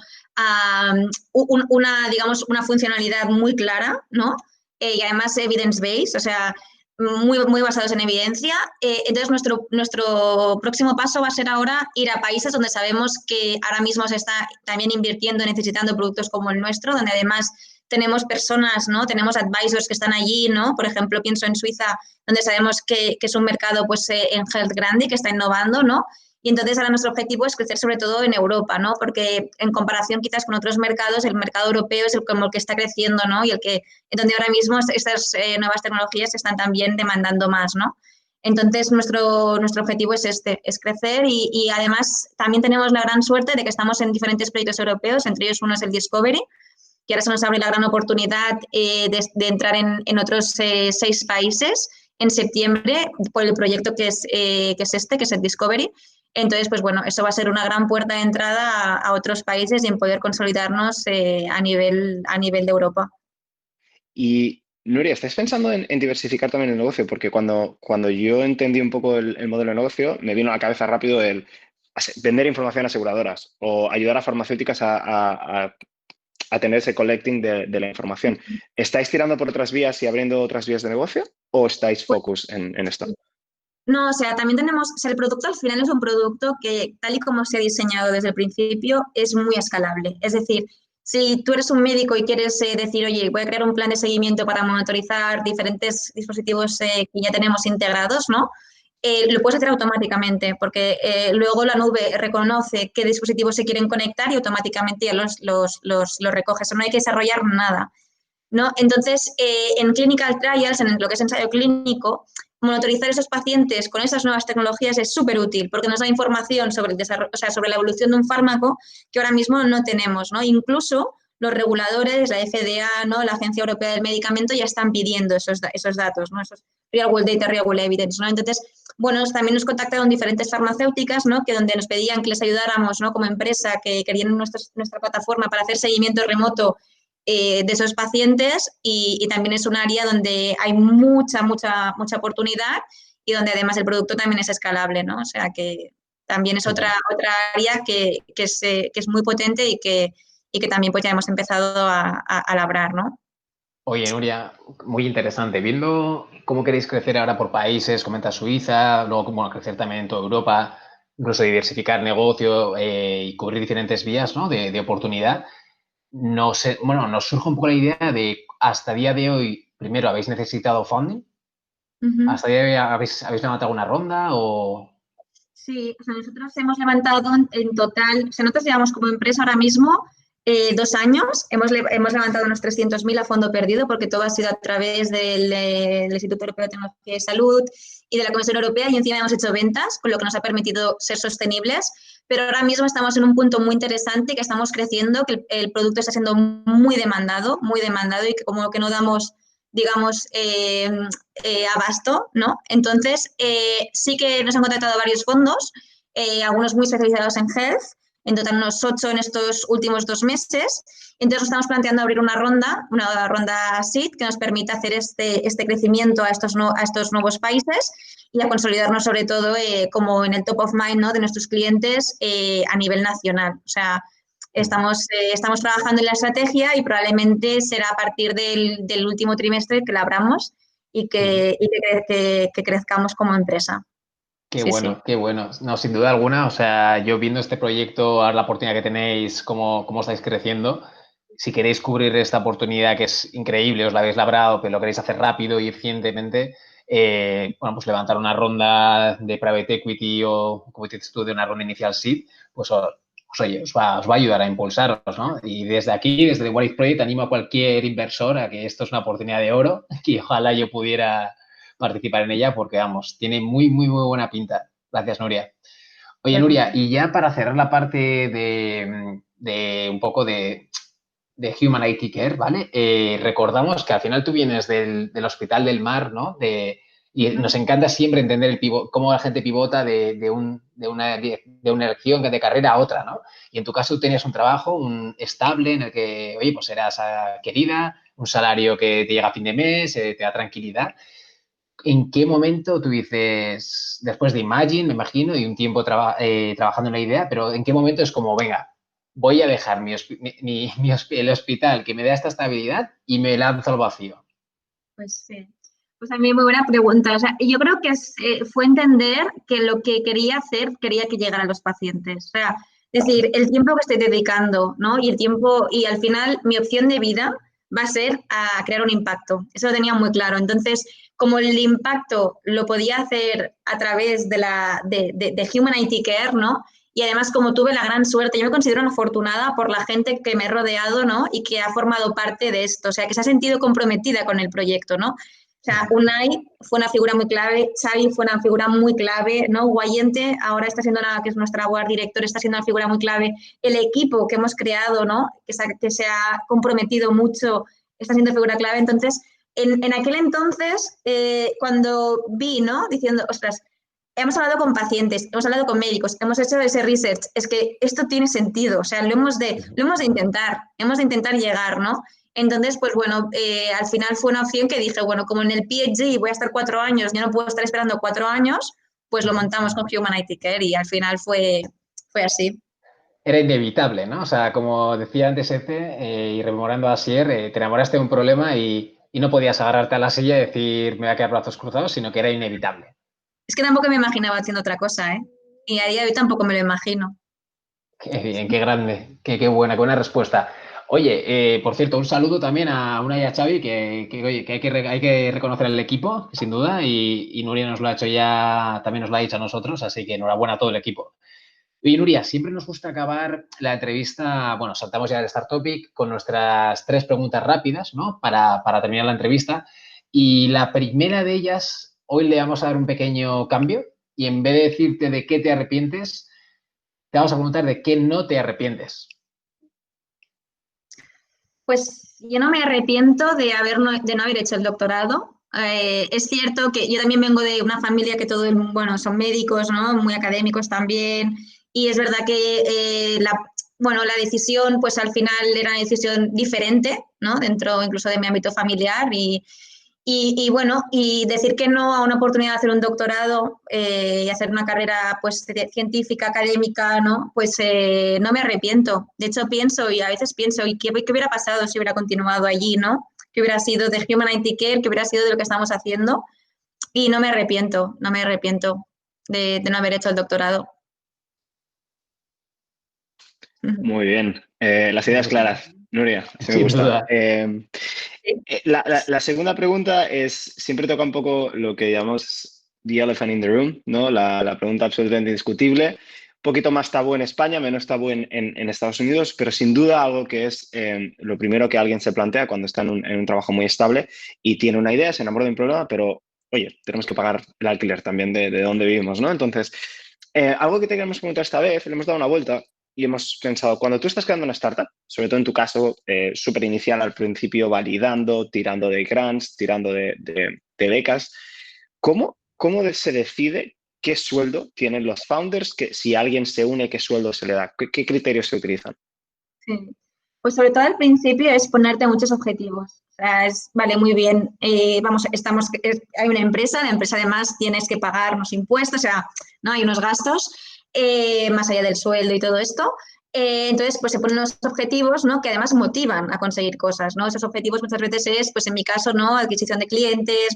una funcionalidad muy clara, ¿no? Y además evidence-based, o sea, muy basados en evidencia. Entonces, nuestro próximo paso va a ser ahora ir a países donde sabemos que ahora mismo se está también invirtiendo, necesitando productos como el nuestro, donde además tenemos personas, ¿no? Tenemos advisors que están allí, ¿no? Por ejemplo, pienso en Suiza, donde sabemos que es un mercado pues, en health grande, que está innovando, ¿no? Y entonces ahora nuestro objetivo es crecer sobre todo en Europa, ¿no? Porque en comparación quizás con otros mercados, el mercado europeo es como el que está creciendo, ¿no? Y en donde ahora mismo estas nuevas tecnologías están también demandando más, ¿no? Entonces nuestro objetivo es es crecer y además también tenemos la gran suerte de que estamos en diferentes proyectos europeos, entre ellos uno es el Discovery, que ahora se nos abre la gran oportunidad de entrar en otros 6 países en septiembre por el proyecto que es el Discovery. Entonces, pues bueno, eso va a ser una gran puerta de entrada a otros países y en poder consolidarnos a nivel de Europa. Y, Nuria, ¿estáis pensando en diversificar también el negocio? Porque cuando yo entendí un poco el modelo de negocio, me vino a la cabeza rápido el vender información a aseguradoras o ayudar a farmacéuticas a tener ese collecting de la información. ¿Estáis tirando por otras vías y abriendo otras vías de negocio o estáis focus en esto? No, o sea, también tenemos, o sea, el producto al final es un producto que, tal y como se ha diseñado desde el principio, es muy escalable. Es decir, si tú eres un médico y quieres decir, oye, voy a crear un plan de seguimiento para monitorizar diferentes dispositivos que ya tenemos integrados, ¿no? Lo puedes hacer automáticamente, porque luego la nube reconoce qué dispositivos se quieren conectar y automáticamente ya los recoges. No hay que desarrollar nada, ¿no? Entonces, en clinical trials, en lo que es ensayo clínico, monitorizar esos pacientes con esas nuevas tecnologías es súper útil porque nos da información sobre el desarrollo, o sea, sobre la evolución de un fármaco que ahora mismo no tenemos, ¿no? Incluso los reguladores, la FDA, ¿no?, la Agencia Europea del Medicamento ya están pidiendo esos datos, ¿no? Esos real world data, real world evidence, ¿no? Entonces, bueno, también nos contactaron diferentes farmacéuticas, ¿no?, que donde nos pedían que les ayudáramos, ¿no?, como empresa, que querían nuestra plataforma para hacer seguimiento remoto de esos pacientes y también es un área donde hay mucha oportunidad y donde además el producto también es escalable, ¿no? O sea que también es otra área que es muy potente y que también pues ya hemos empezado a labrar, ¿no? Oye, Nuria, muy interesante. Viendo cómo queréis crecer ahora por países, comenta Suiza, luego cómo crecer también en toda Europa, incluso diversificar negocio y cubrir diferentes vías, ¿no?, de oportunidad. Nos surge un poco la idea de, hasta día de hoy, primero, ¿habéis necesitado funding? ¿Hasta día de hoy habéis levantado alguna ronda o...? Sí, o sea, nosotros hemos levantado en total, o sea, nosotros llevamos como empresa ahora mismo 2 años, hemos levantado unos 300.000 a fondo perdido porque todo ha sido a través del Instituto Europeo de Tecnología y Salud y de la Comisión Europea y encima hemos hecho ventas, con lo que nos ha permitido ser sostenibles, pero ahora mismo estamos en un punto muy interesante que estamos creciendo, que el producto está siendo muy demandado y que como que no damos, digamos, abasto, ¿no? Entonces, sí que nos han contactado varios fondos, algunos muy especializados en health. en total unos 8 en estos últimos 2 meses. Entonces estamos planteando abrir una ronda SEED que nos permita hacer este crecimiento a estos nuevos países y a consolidarnos sobre todo como en el top of mind, ¿no?, de nuestros clientes a nivel nacional. O sea, estamos trabajando en la estrategia y probablemente será a partir del último trimestre que la abramos y que crezcamos como empresa. Qué bueno, qué bueno. No, sin duda alguna, o sea, yo viendo este proyecto, ahora la oportunidad que tenéis, cómo estáis creciendo, si queréis cubrir esta oportunidad que es increíble, os la habéis labrado, pero lo queréis hacer rápido y eficientemente, bueno, pues levantar una ronda de private equity o, como dices tú, de una ronda inicial seed, pues oye, os va a ayudar a impulsaros, ¿no? Y desde aquí, desde The What If Project, animo a cualquier inversor a que esto es una oportunidad de oro y ojalá yo pudiera participar en ella porque, vamos, tiene muy, muy, muy buena pinta. Gracias, Nuria. Oye, Nuria, y ya para cerrar la parte de un poco de Human IT Care, ¿vale? Recordamos que al final tú vienes del Hospital del Mar, ¿no? Y nos encanta siempre entender cómo la gente pivota de una elección de carrera a otra, ¿no? Y en tu caso tú tenías un trabajo estable en el que, oye, pues eras querida, un salario que te llega a fin de mes, te da tranquilidad. ¿En qué momento tú dices, después de Imagine, me imagino, y un tiempo trabajando en la idea, pero en qué momento es como, venga, voy a dejar el hospital que me da esta estabilidad y me lanzo al vacío? Pues sí. Pues a mí muy buena pregunta. O sea, yo creo que fue entender que lo que quería hacer, quería que llegara a los pacientes. O sea, es decir, el tiempo que estoy dedicando, ¿no? Y al final mi opción de vida va a ser a crear un impacto. Eso lo tenía muy claro. Entonces, como el impacto lo podía hacer a través de Human IT Care, ¿no? Y además, como tuve la gran suerte, yo me considero una afortunada por la gente que me he rodeado, ¿no? Y que ha formado parte de esto, o sea, que se ha sentido comprometida con el proyecto, ¿no? O sea, Unai fue una figura muy clave, Xavi fue una figura muy clave, ¿no? Guayente, ahora está siendo que es nuestra board director, está siendo una figura muy clave. El equipo que hemos creado, ¿no? Que se ha comprometido mucho, está siendo figura clave. Entonces, en aquel entonces, cuando vi, ¿no? Diciendo, ostras, hemos hablado con pacientes, hemos hablado con médicos, hemos hecho ese research, es que esto tiene sentido, o sea, lo hemos de intentar llegar, ¿no? Entonces, pues bueno, al final fue una opción que dije, bueno, como en el PhD voy a estar 4 años, yo no puedo estar esperando 4 años, pues lo montamos con Human IT Care y al final fue así. Era inevitable, ¿no? O sea, como decía antes y rememorando a Asier, te enamoraste de un problema y no podías agarrarte a la silla y decir, me voy a quedar brazos cruzados, sino que era inevitable. Es que tampoco me imaginaba haciendo otra cosa, ¿eh? Y a día de hoy tampoco me lo imagino. Qué bien, qué grande, qué buena respuesta. Oye, por cierto, un saludo también a Unai y a Xavi, oye, que hay que reconocer al equipo, sin duda, y Nuria nos lo ha hecho ya, también nos lo ha dicho a nosotros, así que enhorabuena a todo el equipo. Oye, Nuria, siempre nos gusta acabar la entrevista, bueno, saltamos ya del Start Topic con nuestras 3 preguntas rápidas, ¿no? Para terminar la entrevista. Y la primera de ellas, hoy le vamos a dar un pequeño cambio y en vez de decirte de qué te arrepientes, te vamos a preguntar de qué no te arrepientes. Pues yo no me arrepiento de no haber hecho el doctorado. Es cierto que yo también vengo de una familia que bueno, son médicos, ¿no? Muy académicos también. Y es verdad que la decisión, pues al final era una decisión diferente, ¿no? Dentro incluso de mi ámbito familiar y bueno, y decir que no a una oportunidad de hacer un doctorado y hacer una carrera pues científica, académica, ¿no? Pues no me arrepiento. De hecho, pienso y a veces pienso, ¿y qué hubiera pasado si hubiera continuado allí, ¿no? ¿Qué hubiera sido de Human IT Care? ¿Qué hubiera sido de lo que estamos haciendo? Y no me arrepiento de no haber hecho el doctorado. Muy bien. Las ideas claras, Nuria, sí me Sin gusta. duda. La segunda pregunta es, siempre toca un poco lo que llamamos the elephant in the room, ¿no? La pregunta absolutamente indiscutible. Un poquito más tabú en España, menos tabú en Estados Unidos, pero sin duda algo que es lo primero que alguien se plantea cuando está en un trabajo muy estable y tiene una idea, se enamora de un problema, pero, oye, tenemos que pagar el alquiler también de dónde vivimos, ¿no? Entonces, algo que te queremos preguntar esta vez, le hemos dado una vuelta y hemos pensado, cuando tú estás creando una startup, sobre todo en tu caso, súper inicial al principio, validando, tirando de grants, tirando de becas, ¿cómo se decide qué sueldo tienen los founders, que si alguien se une, qué sueldo se le da, qué criterios se utilizan. Sí. Pues sobre todo al principio es ponerte muchos objetivos. O sea, vale, muy bien, hay una empresa, la empresa además tienes que pagar unos impuestos, o sea, ¿no? Hay unos gastos más allá del sueldo y todo esto. Entonces, pues se ponen los objetivos, ¿no? Que además motivan a conseguir cosas, ¿no? Esos objetivos muchas veces es, pues en mi caso, ¿no? Adquisición de clientes,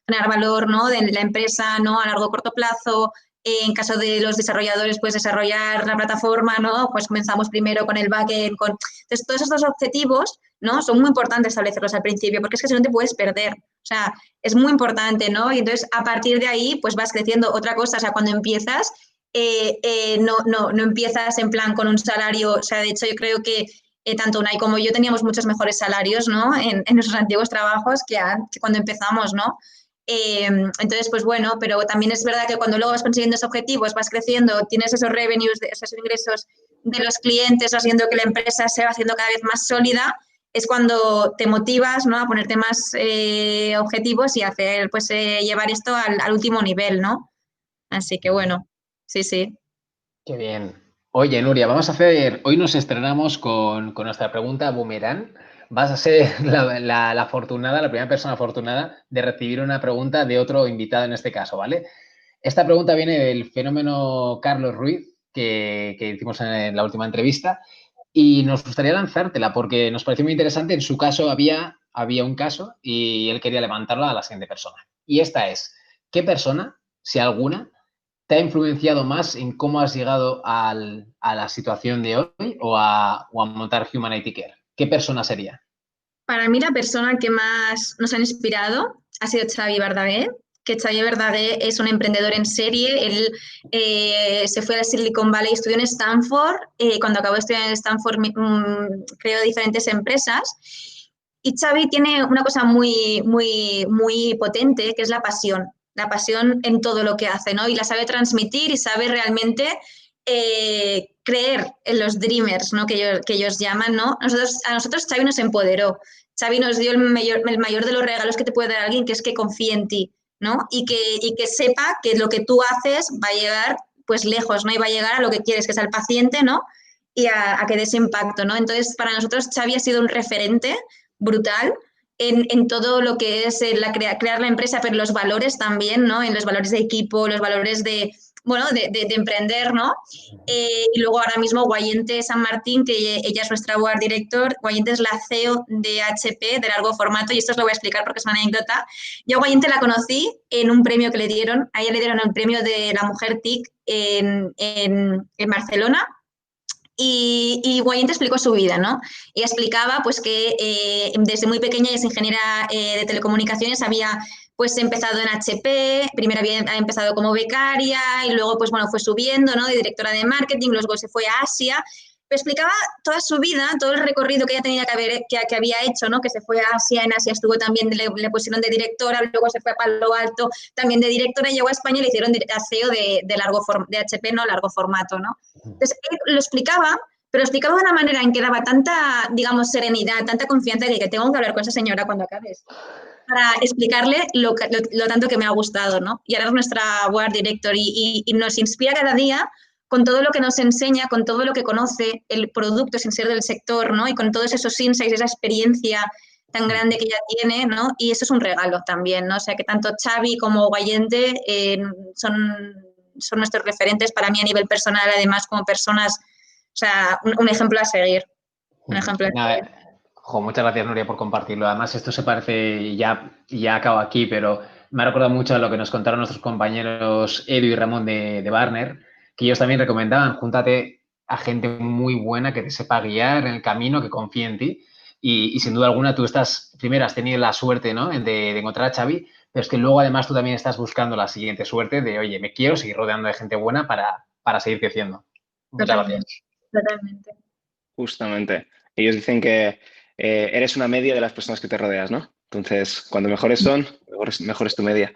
generar valor, ¿no? De la empresa, ¿no? A largo o corto plazo. En caso de los desarrolladores, pues desarrollar la plataforma, ¿no? Pues comenzamos primero con el backend, Entonces, todos estos objetivos, ¿no? Son muy importantes establecerlos al principio, porque es que si no te puedes perder. O sea, es muy importante, ¿no? Y entonces, a partir de ahí, pues vas creciendo. Otra cosa, o sea, cuando empiezas, no empiezas en plan con un salario, o sea, de hecho yo creo que tanto Unai como yo teníamos muchos mejores salarios, ¿no? En nuestros antiguos trabajos que cuando empezamos, ¿no? Entonces, pues bueno, pero también es verdad que cuando luego vas consiguiendo esos objetivos, vas creciendo, tienes esos revenues, esos ingresos de los clientes, haciendo que la empresa se va haciendo cada vez más sólida, es cuando te motivas, ¿no? A ponerte más objetivos y hacer, pues, llevar esto al último nivel, ¿no? Así que bueno, sí, sí. Qué bien. Oye, Nuria, hoy nos estrenamos con nuestra pregunta Boomerang. Vas a ser la afortunada, la primera persona afortunada de recibir una pregunta de otro invitado en este caso, ¿vale? Esta pregunta viene del fenómeno Carlos Ruiz, que hicimos en la última entrevista, y nos gustaría lanzártela porque nos pareció muy interesante. En su caso había un caso y él quería levantarla a la siguiente persona. Y esta es, ¿qué persona, si alguna, te ha influenciado más en cómo has llegado a la situación de hoy o a montar Humanity Care? ¿Qué persona sería? Para mí la persona que más nos ha inspirado ha sido Xavi Verdaguer, que Xavi Verdaguer es un emprendedor en serie. Él se fue a Silicon Valley, estudió en Stanford. Cuando acabó de estudiar en Stanford, creó diferentes empresas. Y Xavi tiene una cosa muy, muy, muy potente, que es la pasión en todo lo que hace, ¿no? Y la sabe transmitir y sabe realmente creer en los dreamers, ¿no? Que ellos llaman, ¿no? A nosotros Xavi nos empoderó. Xavi nos dio el mayor de los regalos que te puede dar alguien, que es que confíe en ti, ¿no? Y que sepa que lo que tú haces va a llegar pues lejos, ¿no? Y va a llegar a lo que quieres, que es al paciente, ¿no? Y a que des impacto, ¿no? Entonces, para nosotros Xavi ha sido un referente brutal en todo lo que es crear la empresa, pero los valores también, ¿no? En los valores de equipo, los valores de emprender, ¿no? Y luego ahora mismo Guayente San Martín, que ella es nuestra board director. Guayente es la CEO de HP, de largo formato, y esto os lo voy a explicar porque es una anécdota. Yo a Guayente la conocí en un premio que le dieron, a ella le dieron el premio de la mujer TIC en Barcelona. Y Guayente explicó su vida, ¿no? Y explicaba pues que desde muy pequeña ella es ingeniera de telecomunicaciones, había pues empezado en HP, primero había empezado como becaria y luego pues bueno fue subiendo, ¿no? De directora de marketing, luego se fue a Asia. Pero explicaba toda su vida, todo el recorrido que ella tenía que había hecho, ¿no? Que se fue a Asia, en Asia estuvo también, le pusieron de directora, luego se fue a Palo Alto, también de directora, llegó a España y le hicieron CEO de HP, no largo formato, ¿no? Entonces, él lo explicaba, pero lo explicaba de una manera en que daba tanta, digamos, serenidad, tanta confianza que tengo que hablar con esa señora cuando acabes para explicarle lo tanto que me ha gustado, ¿no? Y ahora es nuestra board director y nos inspira cada día con todo lo que nos enseña, con todo lo que conoce el producto sin ser del sector, ¿no? Y con todos esos insights, esa experiencia tan grande que ella tiene, ¿no? Y eso es un regalo también, ¿no? O sea, que tanto Xavi como Guayente son nuestros referentes para mí a nivel personal, además como personas, o sea, un ejemplo a seguir. Un ejemplo a seguir. Muchas gracias, Nuria, por compartirlo. Además, esto se parece, ya acabo aquí, pero me ha recordado mucho a lo que nos contaron nuestros compañeros Edu y Ramón de Barner, que ellos también recomendaban, júntate a gente muy buena que te sepa guiar en el camino, que confíe en ti. Y sin duda alguna, primero has tenido la suerte, ¿no? de encontrar a Xavi, pero es que luego además tú también estás buscando la siguiente suerte de, oye, me quiero seguir rodeando de gente buena para seguir creciendo. Muchas gracias. Totalmente. Justamente. Ellos dicen que eres una media de las personas que te rodeas, ¿no? Entonces, cuando mejores son, mejor es tu media.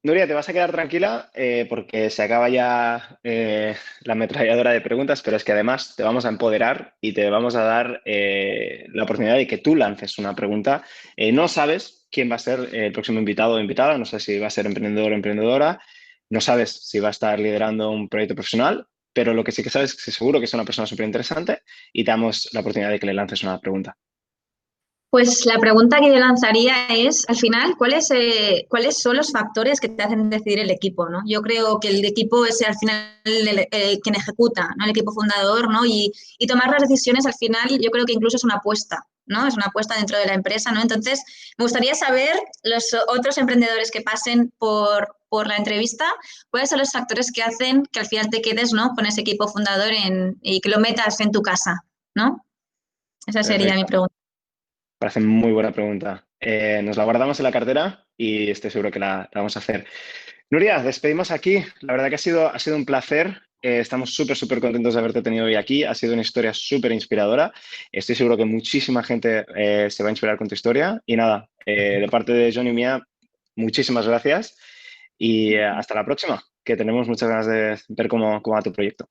Nuria, te vas a quedar tranquila porque se acaba ya la ametralladora de preguntas, pero es que además te vamos a empoderar y te vamos a dar la oportunidad de que tú lances una pregunta. No sabes quién va a ser el próximo invitado o invitada, no sabes si va a ser emprendedor o emprendedora, no sabes si va a estar liderando un proyecto profesional, pero lo que sí que sabes es que seguro que es una persona súper interesante y te damos la oportunidad de que le lances una pregunta. Pues la pregunta que yo lanzaría es, al final, ¿cuáles son los factores que te hacen decidir el equipo, ¿no? Yo creo que el equipo es al final quien ejecuta, ¿no? El equipo fundador, ¿no? Y tomar las decisiones al final yo creo que incluso es una apuesta, ¿no? Es una apuesta dentro de la empresa, ¿no? Entonces, me gustaría saber los otros emprendedores que pasen por la entrevista, cuáles son los factores que hacen que al final te quedes, ¿no? Con ese equipo fundador y que lo metas en tu casa, ¿no? Esa sería mi Perfecto. pregunta. Parece muy buena pregunta. Nos la guardamos en la cartera y estoy seguro que la vamos a hacer. Nuria, despedimos aquí. La verdad que ha sido un placer. Estamos súper contentos de haberte tenido hoy aquí. Ha sido una historia súper inspiradora. Estoy seguro que muchísima gente se va a inspirar con tu historia. Y nada, de parte de John y mía, muchísimas gracias y hasta la próxima, que tenemos muchas ganas de ver cómo va tu proyecto.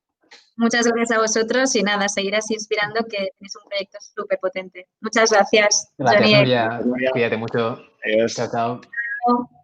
Muchas gracias a vosotros y nada, seguir así inspirando que tenéis un proyecto súper potente. Muchas gracias, Gracias, Johnny. Nuria. Cuídate mucho. Adiós. Chao, chao. Chao.